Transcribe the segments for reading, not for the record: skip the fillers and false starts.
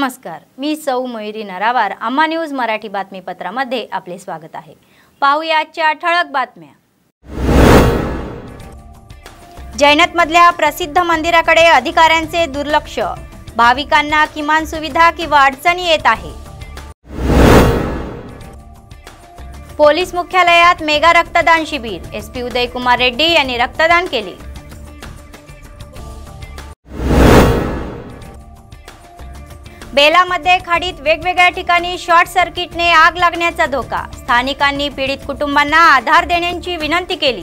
नमस्कार, मी सौ मयुरी नरावार. अम्मा न्यूज मराठी बातमीपत्रामध्ये आपले स्वागत आहे. पाहूया आजच्या ठळक बातम्या. जैनतमधल्या प्रसिद्ध मंदिराकडे अधिकाऱ्यांचे दुर्लक्ष. भाविकांना किमान सुविधा किंवा अडचणी येत आहे. पोलीस मुख्यालयात मेगा रक्तदान शिबिर. एसपी उदयकुमार रेड्डी यांनी रक्तदान केले. बेलामध्ये खाडीत वेगवेगळ्या ठिकाणी शॉर्ट सर्किटने आग लागण्याचा धोका. स्थानिकांनी पीडित कुटुंबांना आधार देण्याची विनंती केली.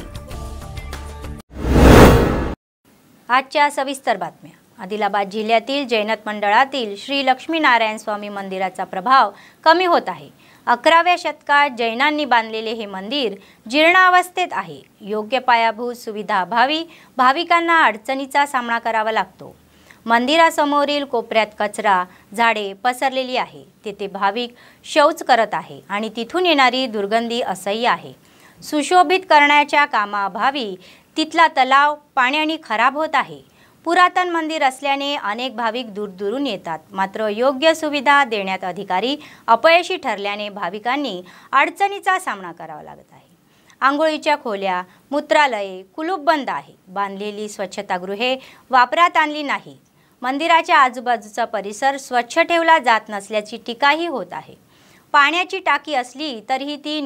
आजच्या सविस्तर बातम्या. आदिलाबाद जिल्ह्यातील जैनत मंडळातील श्री लक्ष्मीनारायण स्वामी मंदिराचा प्रभाव कमी होत आहे. 11व्या शतकात जैनांनी बांधलेले हे मंदिर जीर्णावस्थेत आहे. योग्य पायाभूत सुविधा अभावी भाविकांना अडचणीचा सामना करावा लागतो. मंदिरासमोरील कोपऱ्यात कचरा, झाडे पसरलेली आहे. तेथे भाविक शौच करत आहे आणि तिथून येणारी दुर्गंधी असह्य आहे. सुशोभित करण्याच्या कामाअभावी तिथला तलाव पाण्याने खराब होत आहे. पुरातन मंदिर असल्याने अनेक भाविक दूरदूरून येतात. मात्र योग्य सुविधा देण्यात अधिकारी अपयशी ठरल्याने भाविकांनी अडचणीचा सामना करावा लागत आहे. आंघोळीच्या खोल्या, मूत्रालये कुलूपबंद आहे. बांधलेली स्वच्छतागृहे वापरात आणली नाही. मंदिराच्या आजूबाजूचा परिसर स्वच्छ ठेवला जात नसल्याची टीकाही होत आहे. पाण्याची टाकी असली तरीही ती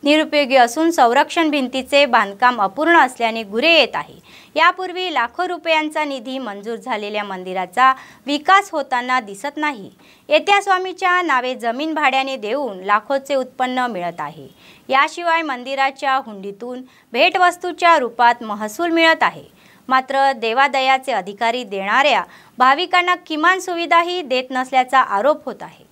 निरुपयोगी असून संरक्षण भिंतीचे बांधकाम अपूर्ण असल्याने गुरे येत आहे. यापूर्वी लाखो रुपयांचा निधी मंजूर झालेल्या मंदिराचा विकास होताना दिसत नाही. येत्या स्वामीच्या नावे जमीन भाड्याने देऊन लाखोचे उत्पन्न मिळत आहे. याशिवाय मंदिराच्या हुंडीतून भेटवस्तूच्या रूपात महसूल मिळत आहे. मात्र देवादयाचे अधिकारी देणाऱ्या भाविकांना किमान सुविधाही देत नसल्याचा आरोप होत आहे.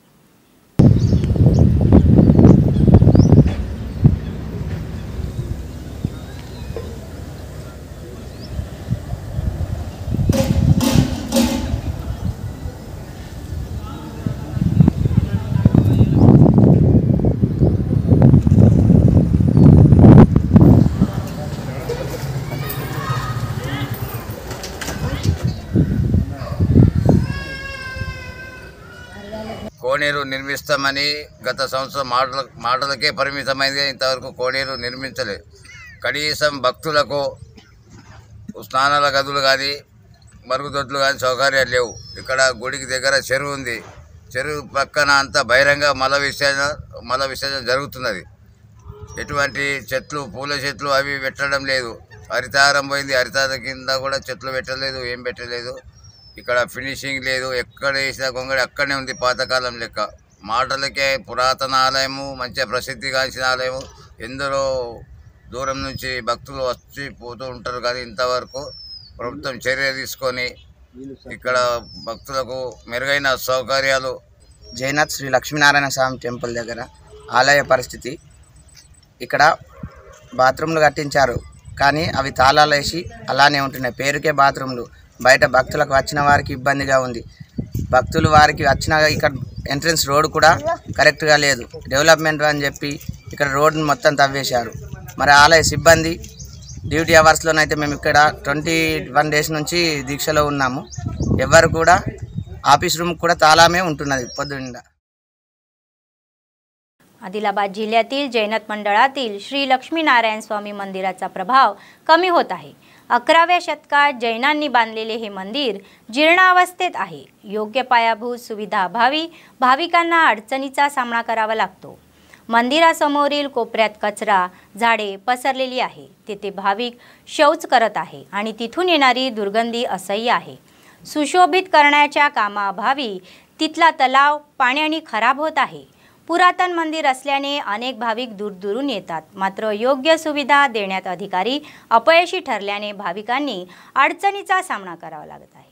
కోనేరు నిర్మిస్తామని గత సంవత్సరం మాటలకే పరిమితమైంది. ఇంతవరకు కోనేరు నిర్మించలేదు. కనీసం భక్తులకు స్నానాల గదులు కానీ మరుగుదొడ్లు కానీ సౌకర్యాలు లేవు. ఇక్కడ గుడికి దగ్గర చెరువు ఉంది. చెరువు పక్కన అంతా బహిరంగ మల విసర్జన జరుగుతున్నది. ఎటువంటి చెట్లు, పూల చెట్లు అవి పెట్టడం లేదు. హరితారం పోయింది. హరితారం కింద కూడా చెట్లు పెట్టలేదు, ఏం పెట్టలేదు. ఇక్కడ ఫినిషింగ్ లేదు. ఎక్కడ వేసిన గొంగడి అక్కడనే ఉంది, పాతకాలం లెక్క. మాటలకే పురాతన ఆలయము, మంచిగా ప్రసిద్ధిగాంచిన ఆలయము. ఎందరో దూరం నుంచి భక్తులు వచ్చి పోతూ ఉంటారు. కానీ ఇంతవరకు ప్రభుత్వం చర్య తీసుకొని ఇక్కడ భక్తులకు మెరుగైన సౌకర్యాలు. జైనత్ శ్రీ లక్ష్మీనారాయణ స్వామి టెంపుల్ దగ్గర ఆలయ పరిస్థితి. ఇక్కడ బాత్రూమ్లు కట్టించారు కానీ అవి తాళాలు వేసి అలానే ఉంటున్నాయి. పేరుకే బాత్రూమ్లు. బయట భక్తులకు వచ్చిన వారికి ఇబ్బందిగా ఉంది. భక్తులు వారికి వచ్చిన ఇక్కడ ఎంట్రన్స్ రోడ్ కూడా కరెక్ట్గా లేదు. డెవలప్మెంట్ అని చెప్పి ఇక్కడ రోడ్ని మొత్తం తవ్వేశారు. మరి ఆలయ సిబ్బంది డ్యూటీ అవర్స్లోనైతే మేము ఇక్కడ 21 డేస్ నుంచి దీక్షలో ఉన్నాము. ఎవరు కూడా ఆఫీస్ రూమ్ కూడా తాళమే ఉంటున్నది పొద్దున్న. आदिलाबाद जिल्ह्यातील जैनत मंडळातील श्री लक्ष्मीनारायण स्वामी मंदिराचा प्रभाव कमी होत आहे. 11व्या शतकात जैनांनी बांधलेले हे मंदिर जीर्णावस्थेत आहे. योग्य पायाभूत सुविधा अभावी भाविकांना अडचणीचा सामना करावा लागतो. मंदिरासमोरील कोपऱ्यात कचरा, झाडे पसरलेली आहे. तेथे भाविक शौच करत आहे आणि तिथून येणारी दुर्गंधी असह्य आहे. सुशोभित करण्याच्या कामाअभावी तिथला तलाव पाण्याने खराब होत आहे. पुरातन मंदिर असल्याने अनेक भाविक दूरदूरून येतात. मात्र योग्य सुविधा देण्यात अधिकारी अपयशी ठरल्याने भाविकांनी अडचणीचा सामना करावा लागत आहे.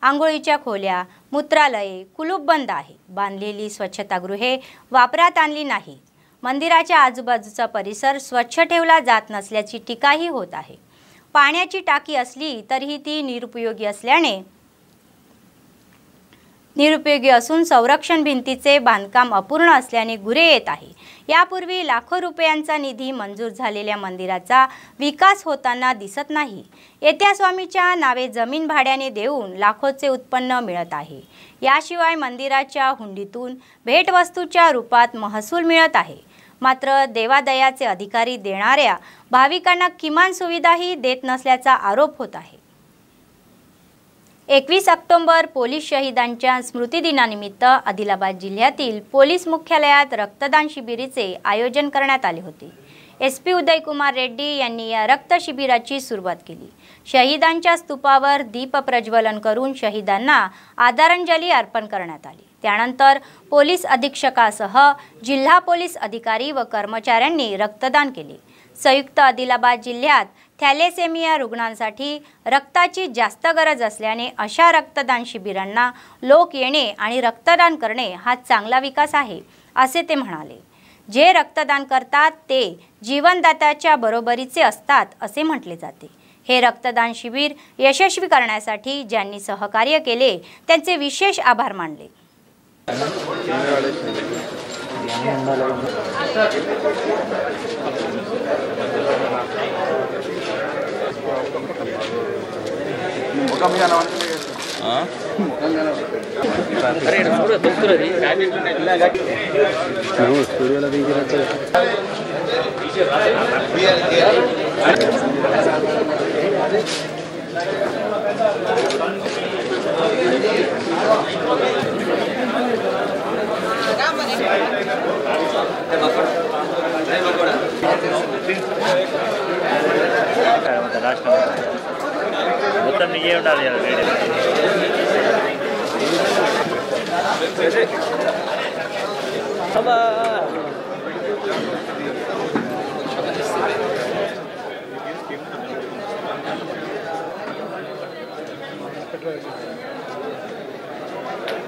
आंघोळीच्या खोल्या, मूत्रालये कुलूपबंद आहे. बांधलेली स्वच्छतागृहे वापरात आणली नाही. मंदिराच्या आजूबाजूचा परिसर स्वच्छ ठेवला जात नसल्याची टीकाही होत आहे. पाण्याची टाकी असली तरीही ती निरुपयोगी असल्याने निरुपयोगी असून संरक्षण भिंतीचे बांधकाम अपूर्ण असल्याने गुरे येत आहे। यापूर्वी लाखो रुपयांचा निधी मंजूर झालेल्या मंदिराचा विकास होताना दिसत नाही। येत्या स्वामीच्या नावे जमीन भाड्याने देऊन लाखोचे उत्पन्न मिळत आहे। याशिवाय मंदिराच्या हुंडीतून भेटवस्तूच्या रूपात महसूल मिळत आहे। मात्र देवादयाचे अधिकारी देणाऱ्या भाविकांना किमान सुविधाही देत नसल्याचा आरोप होत आहे। 21 ऑक्टोबर पोलीस शहीदांच्या स्मृतिदिनानिमित्त आदिलाबाद जिल्ह्यातील पोलीस मुख्यालयात रक्तदान शिबिराचे आयोजन करण्यात आले होते। SP उदयकुमार रेड्डी यांनी या रक्त शिबिराची सुरुवात केली। शहीदांच्या स्तूपावर दीप प्रज्वलन करून शहीदांना आदरांजली अर्पण करण्यात आली। त्यानंतर पोलीस अधीक्षकासह जिल्हा पोलीस अधिकारी व कर्मचाऱ्यांनी रक्तदान केले। संयुक्त आदिलाबाद जिल्ह्यात थॅलेसेमिया रुग्णांसाठी रक्ताची जास्त गरज असल्याने अशा रक्तदान शिबिरांना लोक येणे आणि रक्तदान करणे हा चांगला विकास आहे असे ते म्हणाले। जे रक्तदान करतात ते जीवनदात्याच्या बरोबरीचे असतात असे म्हटले जाते। हे रक्तदान शिबिर यशस्वी करण्यासाठी ज्यांनी सहकार्य केले त्यांचे विशेष आभार मानले। మొత్తం నీకే ఉండాలి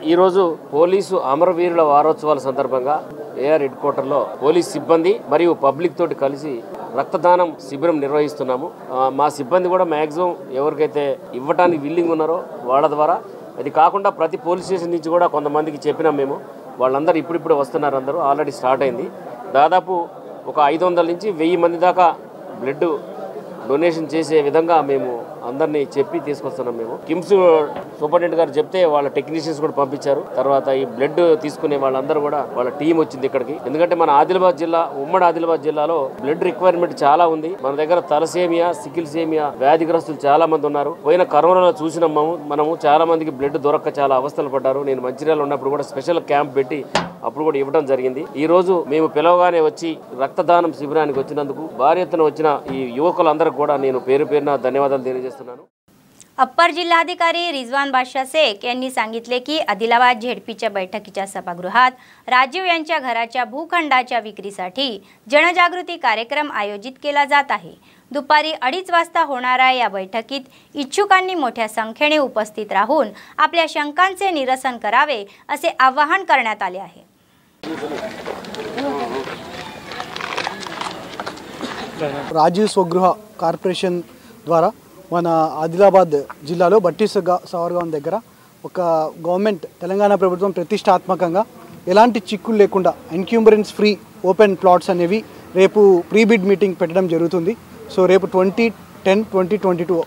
ఈరోజు పోలీసు అమరవీరుల వారోత్సవాల సందర్భంగా ఏఆర్ హెడ్ క్వార్టర్లో పోలీస్ సిబ్బంది మరియు పబ్లిక్ తోటి కలిసి రక్తదానం శిబిరం నిర్వహిస్తున్నాము। మా సిబ్బంది కూడా మ్యాక్సిమం ఎవరికైతే ఇవ్వడానికి విల్లింగ్ ఉన్నారో వాళ్ళ ద్వారా, అది కాకుండా ప్రతి పోలీస్ స్టేషన్ నుంచి కూడా కొంతమందికి చెప్పినాం మేము, వాళ్ళందరూ ఇప్పుడిప్పుడే వస్తున్నారు, అందరూ ఆల్రెడీ స్టార్ట్ అయింది। దాదాపు ఒక 500 నుంచి 1000 మంది దాకా బ్లడ్ డొనేషన్ చేసే విధంగా మేము అందరినీ చెప్పి తీసుకొస్తున్నాం। మేము కిమ్స్ సూపరింటెండెంట్ గారు చెప్తే వాళ్ళ టెక్నీషియన్స్ కూడా పంపించారు। తర్వాత ఈ బ్లడ్ తీసుకునే వాళ్ళందరూ కూడా వాళ్ళ టీం వచ్చింది ఇక్కడికి। ఎందుకంటే మన ఆదిలాబాద్ జిల్లా, ఉమ్మడి ఆదిలాబాద్ జిల్లాలో బ్లడ్ రిక్వైర్మెంట్ చాలా ఉంది। మన దగ్గర తలసేమియా, సికిల్సేమియా వ్యాధిగ్రస్తులు చాలా మంది ఉన్నారు। పోయిన కరోనాలో చూసినాం మనము చాలా మందికి బ్లడ్ దొరక్క చాలా అవస్థలు పడ్డారు। నేను మంచిర్యాల ఉన్నప్పుడు కూడా స్పెషల్ క్యాంప్ పెట్టి అప్పుడు కూడా ఇవ్వడం జరిగింది। ఈ రోజు మేము పిలవగానే వచ్చి రక్తదానం శిబిరానికి వచ్చినందుకు భారీ ఎత్తున వచ్చిన ఈ యువకులందరూ కూడా నేను పేరు పేరున ధన్యవాదాలు తెలియజేస్తున్నాను। अप्पर जिल्हाधिकारी रिजवान बादशाह शेख यांनी सांगितले की आदिलाबाद झेडपीच्या बैठकीच्या सभागृहात राजीव यांच्या घराच्या भूखंडाच्या विक्रीसाठी जनजागृती कार्यक्रम आयोजित केला जात आहे। दुपारी 2:30 वाजता होणाऱ्या या बैठकीत इच्छुकांनी मोठ्या संख्येने उपस्थित राहून आपल्या शंकांचे निरसन करावे असे आवाहन करण्यात आले आहे। రాజీవ్ స్వగృహ కార్పొరేషన్ ద్వారా మన ఆదిలాబాద్ జిల్లాలో బట్టి సవర్గాం దగ్గర ఒక గవర్నమెంట్ తెలంగాణ ప్రభుత్వం ప్రతిష్టాత్మకంగా ఎలాంటి చిక్కులు లేకుండా ఎన్క్యూంబరెన్స్ ఫ్రీ ఓపెన్ ప్లాట్స్ అనేవి రేపు ప్రీ బిడ్ మీటింగ్ పెట్టడం జరుగుతుంది। సో రేపు 20/10/2022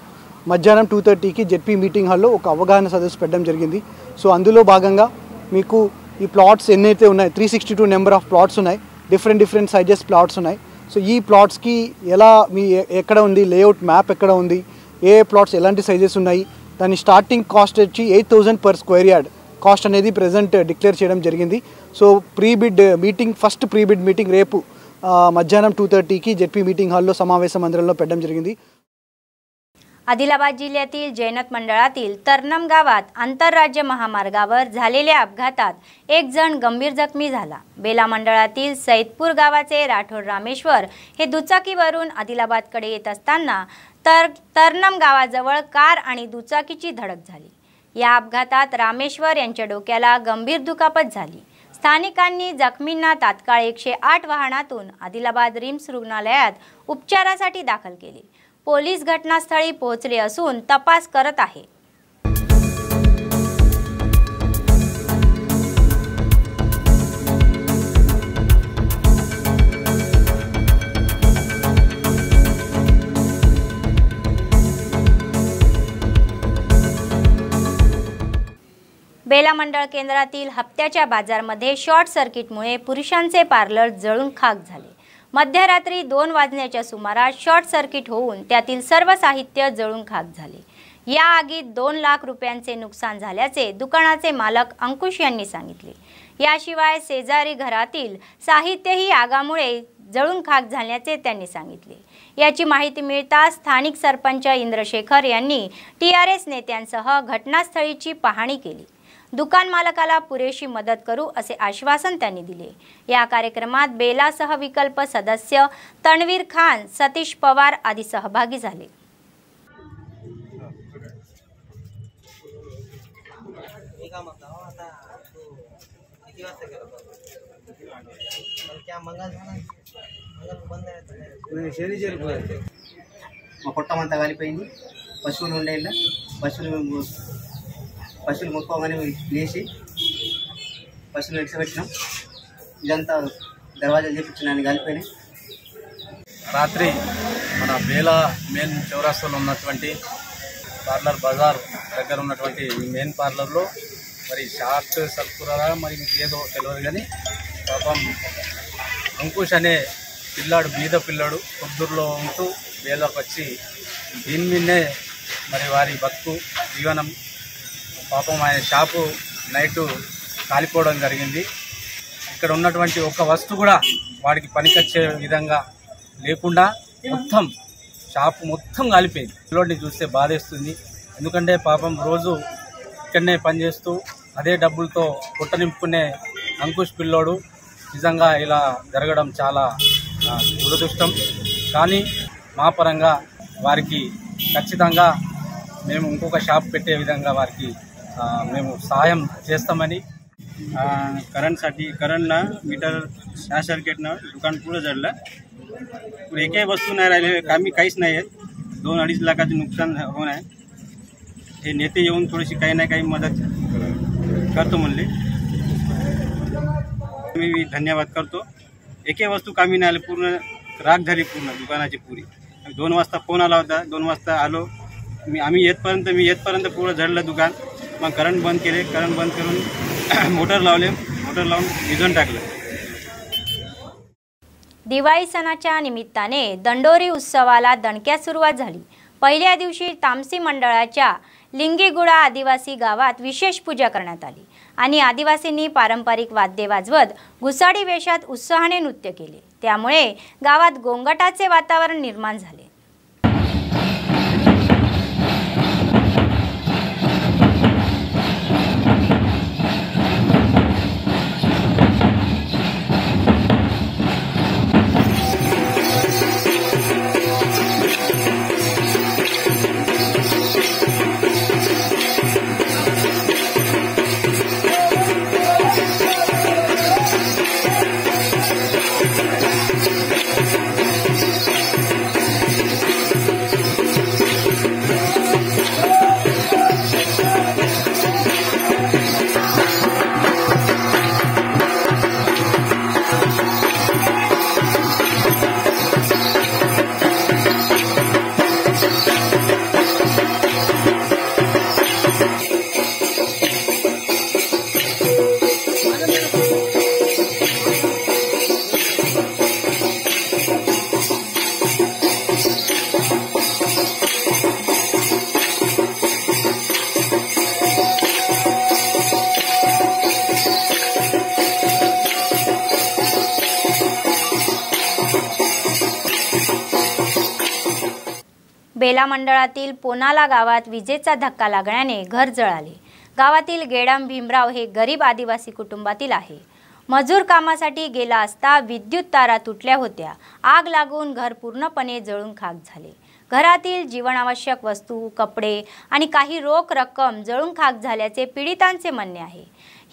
మధ్యాహ్నం 2:30కి జెడ్పీ మీటింగ్ హాల్లో ఒక అవగాహన సదస్సు పెట్టడం జరిగింది। సో అందులో భాగంగా మీకు ఈ ప్లాట్స్ ఎన్నైతే ఉన్నాయి 362 నెంబర్ ఆఫ్ ప్లాట్స్ ఉన్నాయి, డిఫరెంట్ సైజెస్ ప్లాట్స్ ఉన్నాయి। సో ఈ ప్లాట్స్కి ఎలా మీ ఎక్కడ ఉంది, లేఅవుట్ మ్యాప్ ఎక్కడ ఉంది, ఏ ప్లాట్స్ ఎలాంటి సైజెస్ ఉన్నాయి, దాని స్టార్టింగ్ కాస్ట్ వచ్చి 8,000 per square yard కాస్ట్ అనేది ప్రెజెంట్ డిక్లేర్ చేయడం జరిగింది। So first pre bid meeting రేపు మధ్యాహ్నం 2:30కి జెడ్పీ మీటింగ్ హాల్లో సమావేశ మందిరంలో పెట్టడం జరిగింది। आदिलाबाद जिल्ह्यातील जैनत मंडळातील तरनम गावात आंतरराज्य महामार्गावर झालेल्या अपघातात एक जण गंभीर जखमी झाला। बेला मंडळातील सैदपूर गावाचे राठोड रामेश्वर हे दुचाकीवरून आदिलाबादकडे येत असताना तरनम गावाजवळ कार आणि दुचाकीची धडक झाली। या अपघातात रामेश्वर यांच्या डोक्याला गंभीर दुखापत झाली। स्थानिकांनी जखमींना तात्काळ 108 वाहनातून आदिलाबाद रिम्स रुग्णालयात उपचारासाठी दाखल केले। पोलीस घटनास्थळी पोहोचले असून तपास करत आहे। बेला मंडळ केंद्रातील हप्त्याच्या बाजारमध्ये शॉर्ट सर्किटमुळे पुरुषांचे पार्लर जळून खाक झाले। मध्यरात्री 2 वाजण्याच्या सुमारास शॉर्ट सर्किट होऊन त्यातील सर्व साहित्य जळून खाक झाले। या आगीत 2 लाख रुपयांचे नुकसान झाल्याचे दुकानाचे मालक अंकुश यांनी सांगितले। याशिवाय शेजारी घरातील साहित्यही आगामुळे जळून खाक झाल्याचे त्यांनी सांगितले। याची माहिती मिळताच स्थानिक सरपंच इंद्रशेखर यांनी टीआरएस नेत्यांसह घटनास्थळीची पाहणी केली। दुकान मालकाला पुरेशी मदत करू असे आश्वासन त्यांनी दिले। या कार्यक्रमात बेला सहविकल्प सदस्य तणवीर खान, सतीश पवार आदी सहभागी झाले। కొట్టమంతా కాలిపోయింది। పశువులు ఉండే పశువులు మొక్కోగానే లేచి పశువులు ఎడిసిపెట్టినాం। ఇదంతా దర్వాజాలు చేపించినాన్ని కాలిపోయినాయి। రాత్రి మన బేలా మెయిన్ చౌరాస్తాలో ఉన్నటువంటి పార్లర్ బజార్ దగ్గర ఉన్నటువంటి మెయిన్ పార్లర్లో మరి షార్ట్ సర్కులరా మరి ఇంకేదో తెలియదు కానీ పాపం అంకుష్ అనే పిల్లాడు బీద పిల్లాడు కొద్దూరులో ఉంటూ బేలకు వచ్చి దీని మీదనే మరి వారి బతుకు జీవనం పాపం ఆయన షాపు నైటు కాలిపోవడం జరిగింది। ఇక్కడ ఉన్నటువంటి ఒక్క వస్తువు కూడా వాడికి పనికొచ్చే విధంగా లేకుండా మొత్తం షాపు మొత్తం కాలిపోయింది। పిల్లోడిని చూస్తే బాధేస్తుంది। ఎందుకంటే పాపం రోజు ఇక్కడనే పనిచేస్తూ అదే డబ్బులతో పుట్ట నింపుకునే అంకుష్ పిల్లోడు నిజంగా ఇలా జరగడం చాలా దురదృష్టం। కానీ మా పరంగా వారికి ఖచ్చితంగా మేము ఇంకొక షాప్ పెట్టే విధంగా వారికి మేము सहाय्य చేస్తామని। करंटना मीटर शॉर्ट सर्किटनं दुकान पुढं जडलं। एकही वस्तू नाही राहिले, कामी काहीच नाही आहे। 2-2.5 लाखाचे नुकसान होऊन आहे। हे नेते येऊन थोडीशी काही ना काही मदत करतो म्हणले। मी धन्यवाद करतो। एकही वस्तू कामी नाही आली, पूर्ण राख झाली पूर्ण दुकानाची पुरी। 2 वाजता फोन आला होता, 2 वाजता आलो आम्ही येतपर्यंत पूर्ण जडलं दुकान। मग करंट बंद केले, करंट बंद करून मोटर लावले, मोटर लावून विझून टाकलं। दिवाळी सणाच्या निमित्ताने दंडोरी उत्सवाला दणक्यात सुरुवात झाली। पहिल्या दिवशी तामसी मंडळाच्या लिंगीगुडा आदिवासी गावात विशेष पूजा करण्यात आली आणि आदिवासींनी पारंपरिक वाद्ये वाजवत घुसाडी वेशात उत्साहाने नृत्य केले। त्यामुळे गावात गोंगाटाचे वातावरण निर्माण झाले। बेला मंडळातील पोनाला गावात विजेचा धक्का लागल्याने घर जळाले। गावातील गेडाम भीमराव हे गरीब आदिवासी कुटुंबातील आहे। मजूर कामासाठी गेला असता विद्युत तारा तुटल्या होत्या। आग लागून घर पूर्णपणे जळून खाक झाले। घरातील जीवनावश्यक वस्तू, कपडे आणि काही रोख रक्कम जळून खाक झाल्याचे पीडितांचे म्हणणे आहे।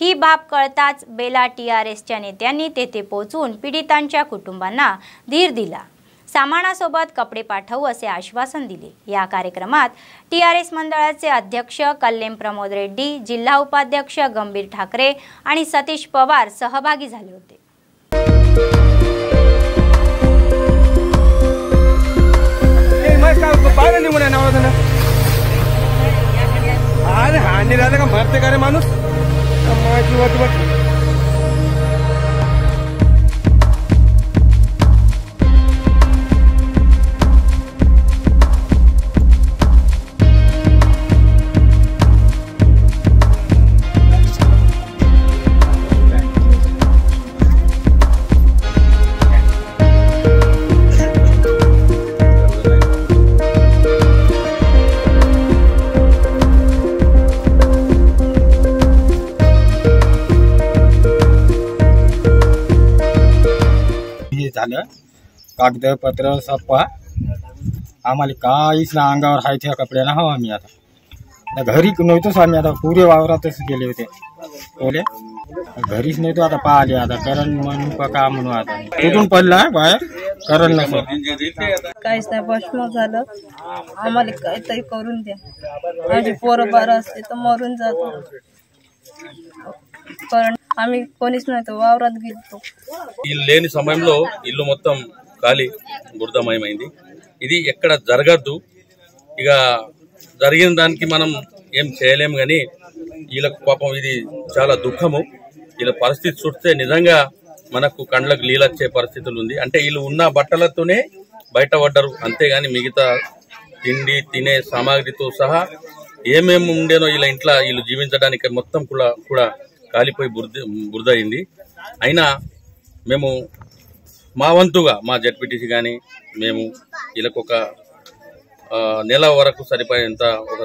ही बाब कळताच बेला टीआरएसच्या नेत्यांनी तेथे पोहोचून पीडितांच्या कुटुंबांना धीर दिला। सामानासोबत कपडे पाठवू असे आश्वासन दिले। या कार्यक्रमात टीआरएस मंडळाचे अध्यक्ष कल्लेम प्रमोद रेड्डी, जिल्हा उपाध्यक्ष गंभीर ठाकरे आणि सतीश पवार सहभागी झाले होते। माणूस झालं कागदपत्र सप्पा आम्हाला काहीच ना अंगावर आहे त्या कपड्यानं हवं आम्ही आता घरी नव्हतोच आम्ही आता पुरे वावरातच गेले होते बोले घरीच नव्हतो आता पाहिले आता करण म्हणून का म्हणू आता कुठून पडला बाहेर करण नसं काहीच नाही भस्म झालं आम्हाला काहीतरी करून द्या माझी पोरं बारा असते तर मरून जातो कारण ఆమె పోలీస్ నైతే వావరాత్ గిల్తో ఈ లేని సమయంలో ఇల్లు మొత్తం ఖాళీ బురదమయమైంది ఇది ఎక్కడ జరగద్దు ఇక జరిగిన దానికి మనం ఏం చేయలేం గాని వీళ్ళకు పాపం ఇది చాలా దుఃఖము వీళ్ళ పరిస్థితి చూస్తే నిజంగా మనకు కండ్లకు నీళ్ళొచ్చే పరిస్థితులు ఉంది అంటే వీళ్ళు ఉన్న బట్టలతోనే బయటపడ్డారు అంతేగాని మిగతా తిండి తినే సామాగ్రితో సహా ఏమేమి ఉండేనో వీళ్ళ ఇంట్లో వీళ్ళు జీవించడానికి మొత్తం కూడా కాలిపోయి బురద అయింది అయినా మేము మా వంతుగా మా జెడ్పీటీసీ కానీ మేము వీళ్ళకు ఒక నెల వరకు సరిపోయేంత ఒక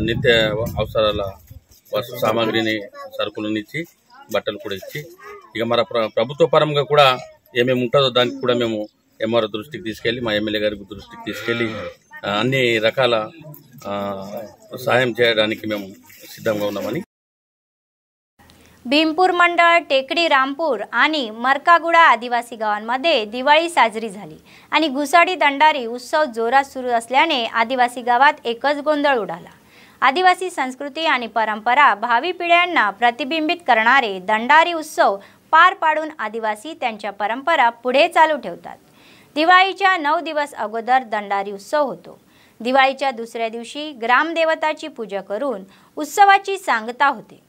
నిత్య అవసరాల వస్తు సామాగ్రిని సరుకులను ఇచ్చి బట్టలు కూడా ఇచ్చి ఇక మన ప్రభుత్వ పరంగా కూడా ఏమేమి ఉంటుందో దానికి కూడా మేము ఎంఆర్ఓ దృష్టికి తీసుకెళ్ళి మా ఎమ్మెల్యే గారి దృష్టికి తీసుకెళ్ళి అన్ని రకాల సహాయం చేయడానికి మేము సిద్ధంగా ఉన్నామని भीमपूर मंडळ टेकडी रामपूर आणि मरकागुडा आदिवासी गावांमध्ये दिवाळी साजरी झाली आणि घुसाडी दंडारी उत्सव जोरात सुरू असल्याने आदिवासी गावात एकच गोंधळ उडाला। आदिवासी संस्कृती आणि परंपरा भावी पिढ्यांना प्रतिबिंबित करणारे दंडारी उत्सव पार पाडून आदिवासी त्यांच्या परंपरा पुढे चालू ठेवतात। दिवाळीच्या 9 दिवस अगोदर दंडारी उत्सव होतो। दिवाळीच्या दुसऱ्या दिवशी ग्रामदेवताची पूजा करून उत्सवाची सांगता होते।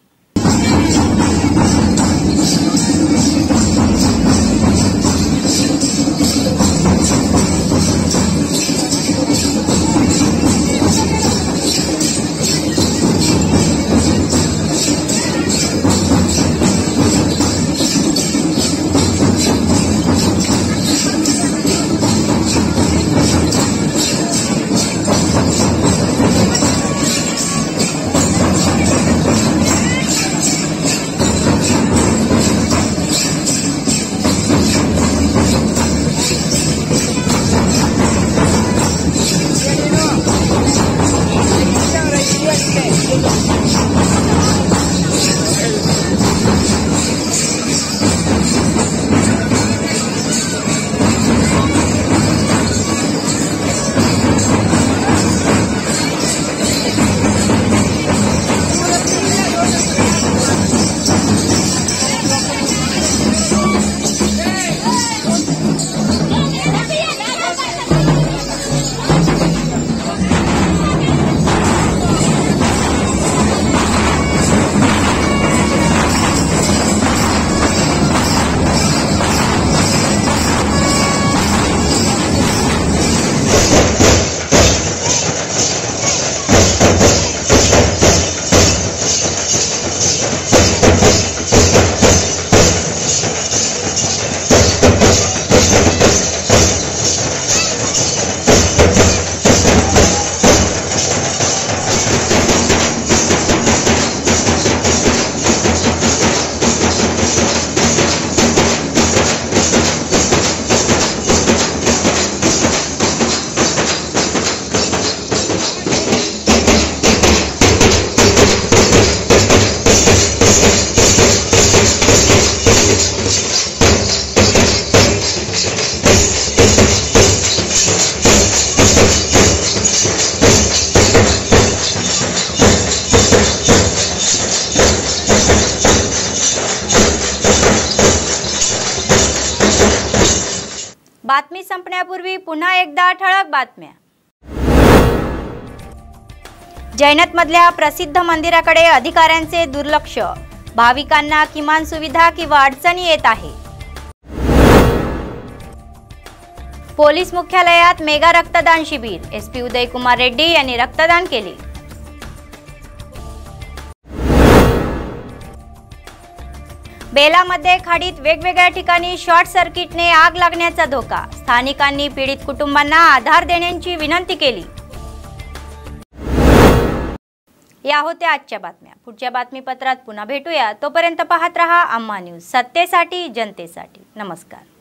बातमी संपण्यापूर्वी पुन्हा एकदा ठळक बातम्या। जैनतमधल्या प्रसिद्ध मंदिराकडे अधिकाऱ्यांचे दुर्लक्ष। भाविकांना किमान सुविधा किंवा अडचणी येत आहे। पोलीस मुख्यालयात मेगा रक्तदान शिबिर, एसपी उदयकुमार रेड्डी यांनी रक्तदान केले। बेलामध्ये खाडीत वेगवेगळ्या ठिकाणी शॉर्ट सर्किटने आग लागण्याचा धोका, स्थानिकांनी पीडित कुटुंबांना आधार देण्याची विनंती केली। या होत्या आजच्या बातम्या। पुढच्या बातमीपत्रात पुन्हा भेटूया, तोपर्यंत पाहत रहा अम्मा न्यूज, सत्तेसाठी जनतेसाठी। नमस्कार।